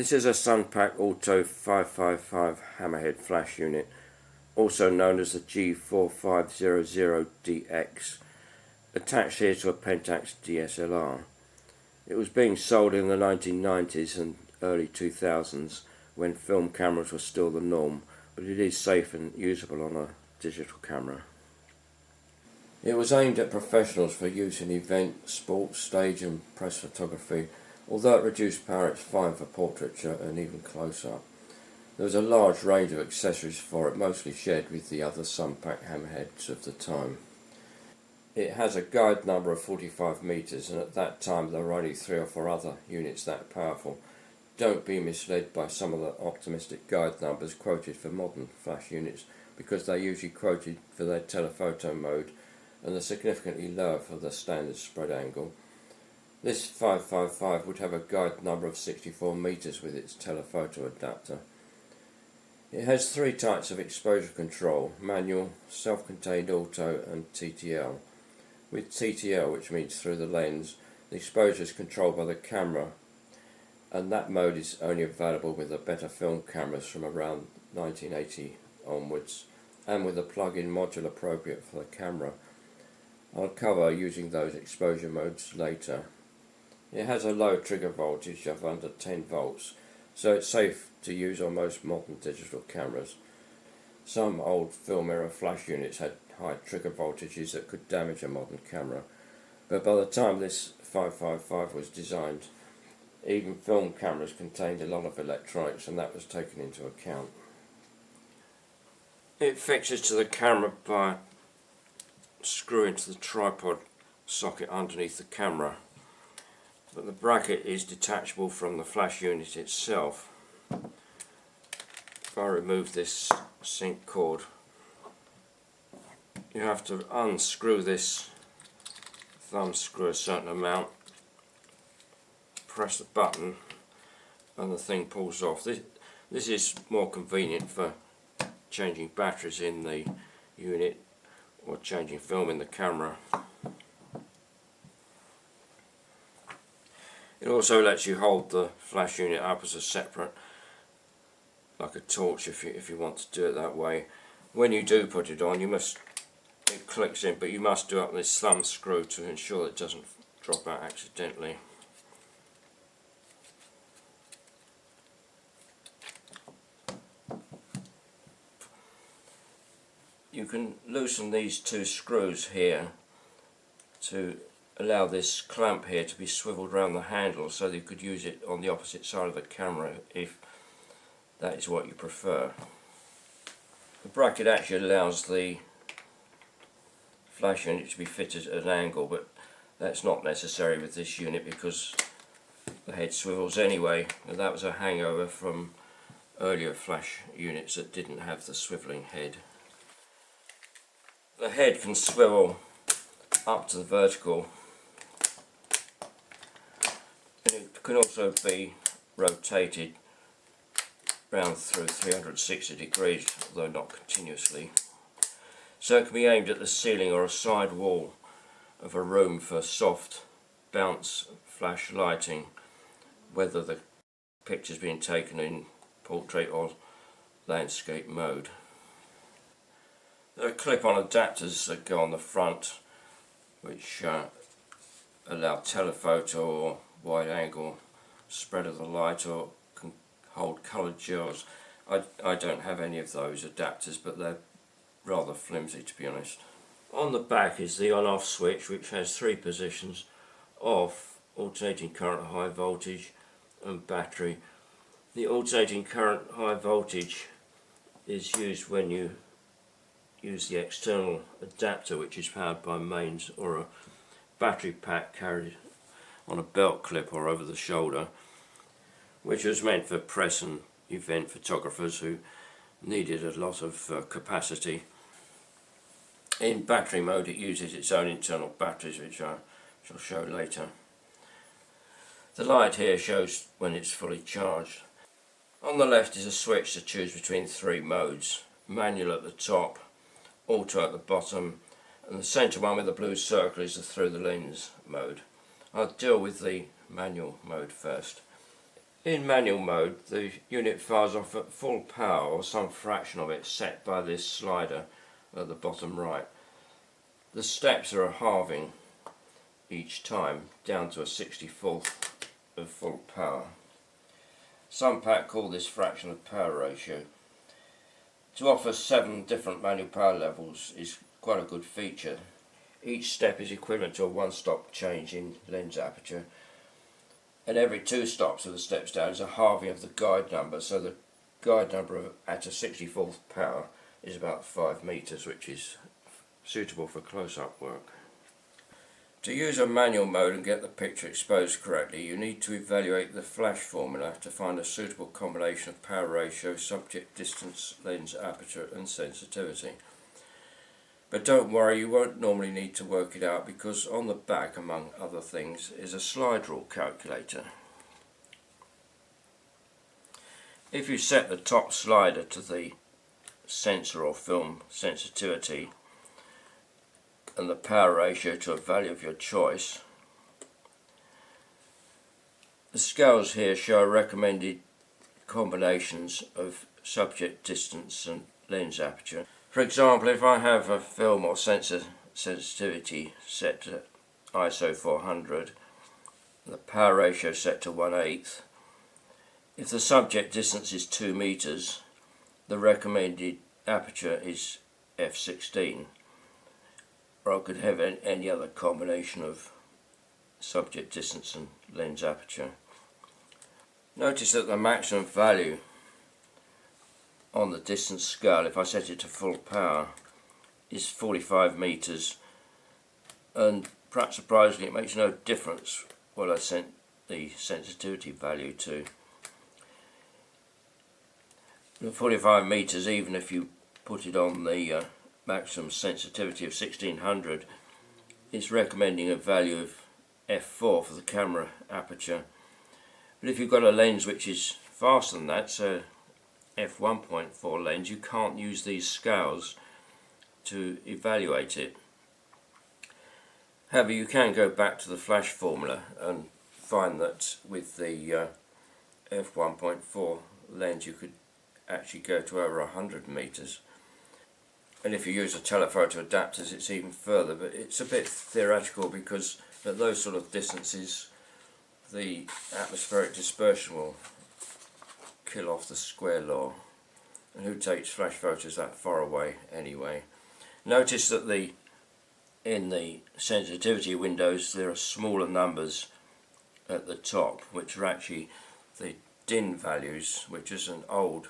This is a Sunpak Auto 555 hammerhead flash unit, also known as the G4500DX, attached here to a Pentax DSLR. It was being sold in the 1990s and early 2000s when film cameras were still the norm, but it is safe and usable on a digital camera. It was aimed at professionals for use in event, sports, stage and press photography. Although at reduced power, it's fine for portraiture and even close-up. There was a large range of accessories for it, mostly shared with the other Sunpak hammerheads of the time. It has a guide number of 45 metres, and at that time there were only 3 or 4 other units that powerful. Don't be misled by some of the optimistic guide numbers quoted for modern flash units, because they're usually quoted for their telephoto mode and are significantly lower for the standard spread angle. This 555 would have a guide number of 64 metres with its telephoto adapter. It has 3 types of exposure control: manual, self-contained auto and TTL. With TTL, which means through the lens, the exposure is controlled by the camera, and that mode is only available with the better film cameras from around 1980 onwards, and with a plug-in module appropriate for the camera. I'll cover using those exposure modes later. It has a low trigger voltage of under 10 volts, so it's safe to use on most modern digital cameras. Some old film era flash units had high trigger voltages that could damage a modern camera, but by the time this 555 was designed, even film cameras contained a lot of electronics, and that was taken into account. It fixes to the camera by screwing to the tripod socket underneath the camera, but the bracket is detachable from the flash unit itself. If I remove this sync cord, you have to unscrew this thumb screw a certain amount, press the button and the thing pulls off. This is more convenient for changing batteries in the unit or changing film in the camera. It also lets you hold the flash unit up as a separate, like a torch if you want to do it that way. When you do put it on, it clicks in, but you must do up this thumb screw to ensure it doesn't drop out accidentally. You can loosen these 2 screws here to allow this clamp here to be swiveled around the handle, so that you could use it on the opposite side of the camera if that is what you prefer. The bracket actually allows the flash unit to be fitted at an angle, but that's not necessary with this unit because the head swivels anyway, and that was a hangover from earlier flash units that didn't have the swivelling head. The head can swivel up to the vertical, and it can also be rotated round through 360 degrees, although not continuously. So it can be aimed at the ceiling or a side wall of a room for soft bounce flash lighting, whether the picture's being taken in portrait or landscape mode. There are clip-on adapters that go on the front, which allow telephoto or wide angle spread of the light, or can hold coloured gels. I don't have any of those adapters, but they're rather flimsy, to be honest. On the back is the on-off switch, which has 3 positions: off, alternating current, high voltage and battery. The alternating current high voltage is used when you use the external adapter, which is powered by mains or a battery pack carried on a belt clip or over the shoulder, which was meant for press and event photographers who needed a lot of capacity. In battery mode it uses its own internal batteries, which I shall show later. The light here shows when it's fully charged. On the left is a switch to choose between 3 modes: manual at the top, auto at the bottom, and the centre one with the blue circle is the through the lens mode. I'll deal with the manual mode first. In manual mode, the unit fires off at full power or some fraction of it set by this slider at the bottom right. The steps are a halving each time, down to a 64th of full power. Sunpak call this fraction of power ratio. To offer 7 different manual power levels is quite a good feature. Each step is equivalent to a 1-stop change in lens aperture, and every 2 stops of the steps down is a halving of the guide number, so the guide number at a 64th power is about 5 meters, which is suitable for close-up work. To use a manual mode and get the picture exposed correctly, you need to evaluate the flash formula to find a suitable combination of power ratio, subject distance, lens aperture and sensitivity. But don't worry, you won't normally need to work it out, because on the back, among other things, is a slide rule calculator. If you set the top slider to the sensor or film sensitivity and the power ratio to a value of your choice, the scales here show recommended combinations of subject distance and lens aperture. For example, if I have a film or sensor sensitivity set to ISO 400, the power ratio set to 1/8, if the subject distance is 2 meters, the recommended aperture is f16. Or I could have any other combination of subject distance and lens aperture. Notice that the maximum value on the distance scale, if I set it to full power, is 45 meters, and perhaps surprisingly it makes no difference what I set the sensitivity value to. The 45 meters, even if you put it on the maximum sensitivity of 1600, is recommending a value of f4 for the camera aperture. But if you've got a lens which is faster than that, so f1.4 lens, you can't use these scales to evaluate it. However, you can go back to the flash formula and find that with the f1.4 lens you could actually go to over 100 meters. And if you use the telephoto adapters, it's even further, but it's a bit theoretical, because at those sort of distances the atmospheric dispersion will kill off the square law, and who takes flash photos that far away anyway. Notice that in the sensitivity windows there are smaller numbers at the top, which are actually the DIN values, which is an old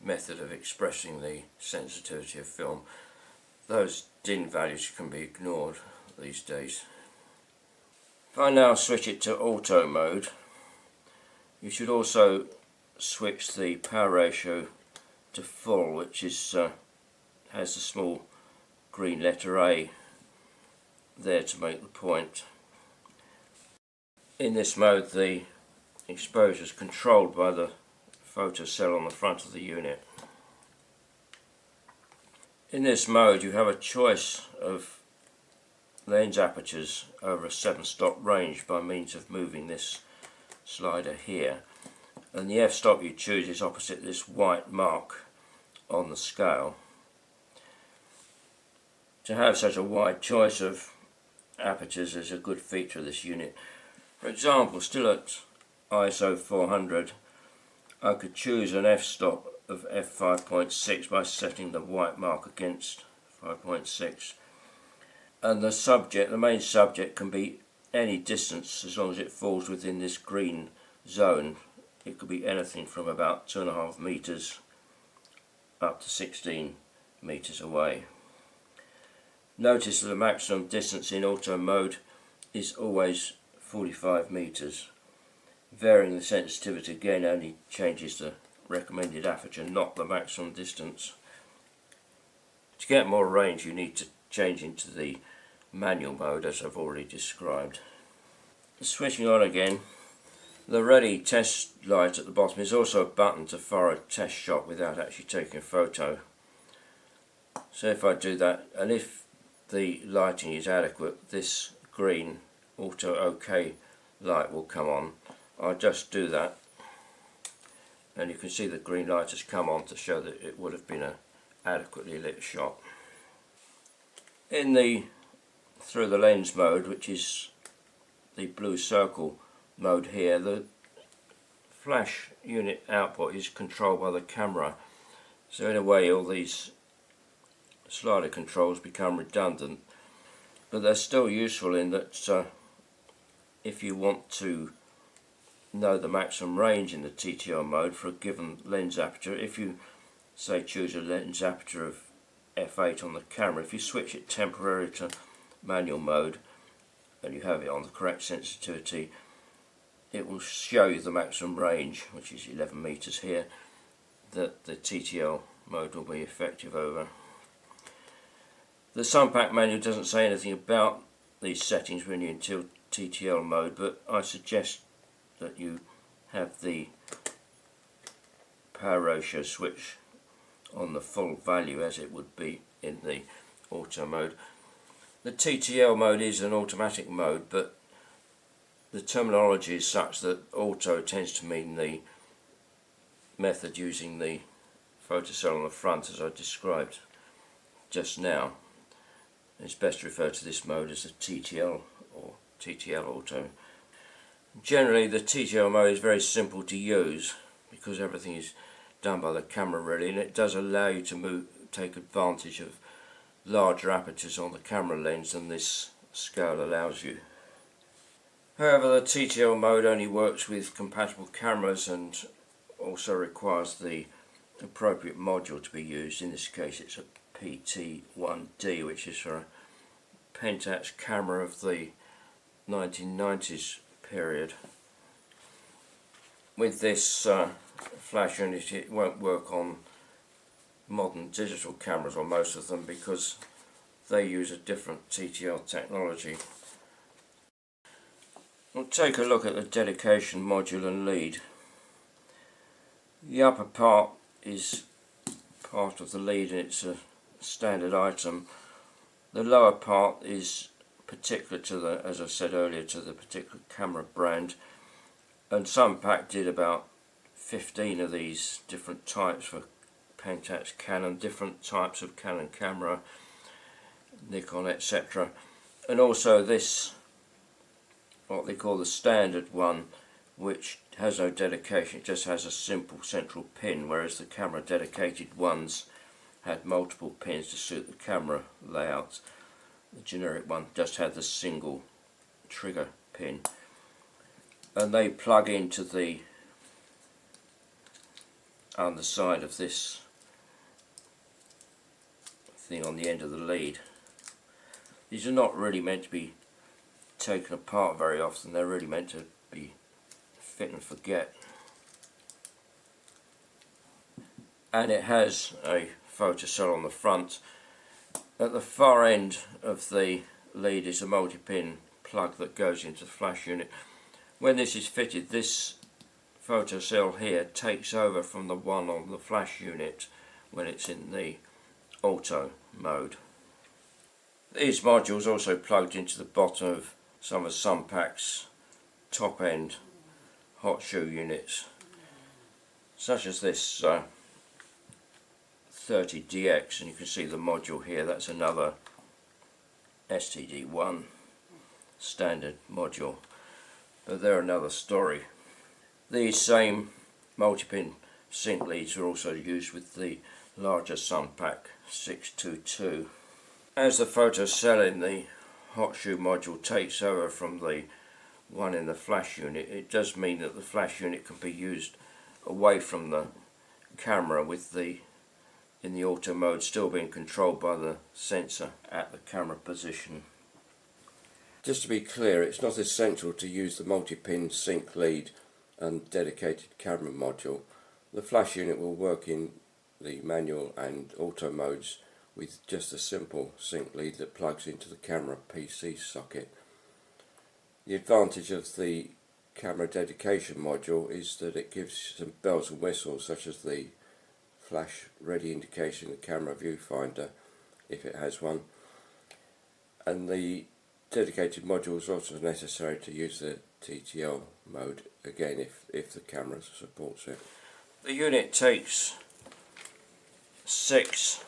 method of expressing the sensitivity of film. Those DIN values can be ignored these days. If I now switch it to auto mode, you should also switch the power ratio to full, which is has the small green letter A there to make the point. In this mode the exposure is controlled by the photo cell on the front of the unit. In this mode you have a choice of lens apertures over a 7-stop range by means of moving this slider here, and the f-stop you choose is opposite this white mark on the scale. To have such a wide choice of apertures is a good feature of this unit. For example, still at ISO 400, I could choose an f-stop of f5.6 by setting the white mark against 5.6, and the main subject can be any distance as long as it falls within this green zone. It could be anything from about 2.5 meters up to 16 meters away. Notice that the maximum distance in auto mode is always 45 meters. Varying the sensitivity again only changes the recommended aperture, not the maximum distance. To get more range you need to change into the manual mode, as I've already described. Switching on again, the ready test light at the bottom is also a button to fire a test shot without actually taking a photo. So if I do that, and if the lighting is adequate, this green auto OK light will come on. I'll just do that. and you can see the green light has come on to show that it would have been an adequately lit shot. In the through the lens mode, which is the blue circle mode here, the flash unit output is controlled by the camera, so in a way all these slider controls become redundant, but they're still useful in that if you want to know the maximum range in the TTL mode for a given lens aperture, if you say choose a lens aperture of f8 on the camera, if you switch it temporarily to manual mode and you have it on the correct sensitivity, it will show you the maximum range, which is 11 meters here, that the TTL mode will be effective over. The Sunpak manual doesn't say anything about these settings when you're in TTL mode, but I suggest that you have the power ratio switch on the full value as it would be in the auto mode. The TTL mode is an automatic mode, but the terminology is such that auto tends to mean the method using the photocell on the front as I described just now. It's best to refer to this mode as the TTL or TTL auto. Generally the TTL mode is very simple to use because everything is done by the camera really, and it does allow you to take advantage of larger apertures on the camera lens than this scale allows you. However, the TTL mode only works with compatible cameras and also requires the appropriate module to be used. In this case it's a PT1D, which is for a Pentax camera of the 1990s period. With this flash unit it won't work on modern digital cameras, or most of them, because they use a different TTL technology. We'll take a look at the dedication module and lead. The upper part is part of the lead and it's a standard item. The lower part is particular to the, as I said earlier, to the particular camera brand, and Sunpak did about 15 of these different types for Pentax, Canon, different types of Canon camera, Nikon, etc. And also this, what they call the standard one, which has no dedication, it just has a simple central pin, whereas the camera dedicated ones had multiple pins to suit the camera layout. The generic one just had the single trigger pin, and they plug into the underside of this thing on the end of the lead. These are not really meant to be taken apart very often, they're really meant to be fit and forget. And it has a photocell on the front. At the far end of the lead is a multi-pin plug that goes into the flash unit. When this is fitted, this photocell here takes over from the one on the flash unit when it's in the auto mode. These modules also plugged into the bottom of some of Sunpak's top end hot shoe units, such as this 30DX, and you can see the module here, that's another STD1 standard module, but they're another story. These same multi-pin sync leads are also used with the larger Sunpak 622. As the photocell in the hot shoe module takes over from the one in the flash unit, it does mean that the flash unit can be used away from the camera, with the in the auto mode still being controlled by the sensor at the camera position. Just to be clear, it's not essential to use the multi-pin sync lead and dedicated camera module. The flash unit will work in the manual and auto modes with just a simple sync lead that plugs into the camera PC socket. The advantage of the camera dedication module is that it gives some bells and whistles, such as the flash ready indication in the camera viewfinder if it has one, and the dedicated module is also necessary to use the TTL mode, again if the camera supports it. The unit takes 6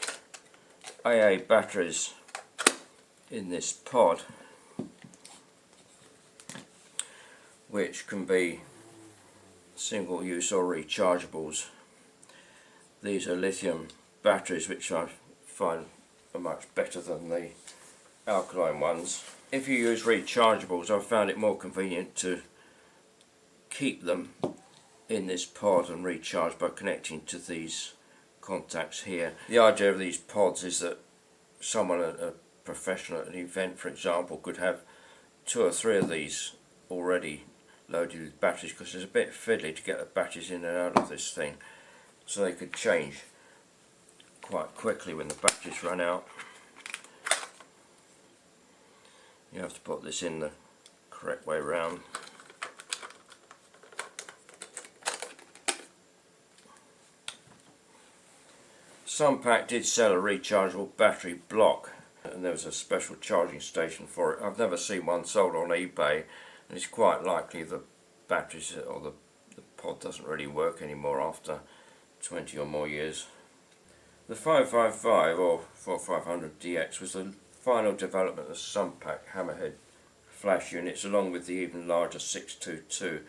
AA batteries in this pod, which can be single use or rechargeables. These are lithium batteries, which I find are much better than the alkaline ones. If you use rechargeables, I've found it more convenient to keep them in this pod and recharge by connecting to these contacts here. The idea of these pods is that someone, a professional at an event for example, could have 2 or 3 of these already loaded with batteries, because it's a bit fiddly to get the batteries in and out of this thing, so they could change quite quickly when the batteries run out. You have to put this in the correct way round. Sunpak did sell a rechargeable battery block, and there was a special charging station for it. I've never seen one sold on eBay, and it's quite likely the batteries or the pod doesn't really work anymore after 20 or more years. The 555 or 4500DX was the final development of Sunpak hammerhead flash units, along with the even larger 622.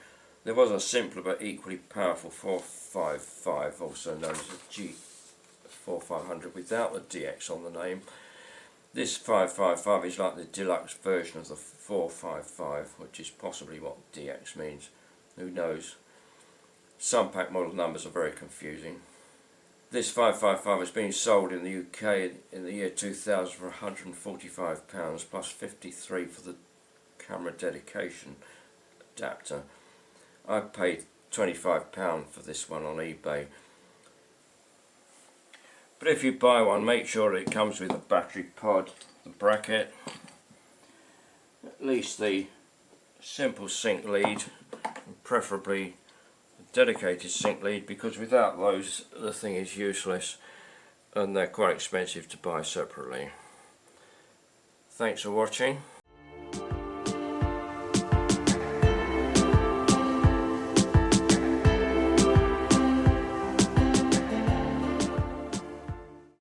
There was a simpler but equally powerful 455, also known as a G4500 without the DX on the name. This 555 is like the deluxe version of the 455, which is possibly what DX means. Who knows? Sunpak model numbers are very confusing. This 555 is being sold in the UK in the year 2000 for £145 plus 53 for the camera dedication adapter. I paid £25 for this one on eBay. But if you buy one, make sure that it comes with a battery pod, the bracket, at least the simple sync lead, and preferably a dedicated sync lead, because without those the thing is useless and they're quite expensive to buy separately. Thanks for watching.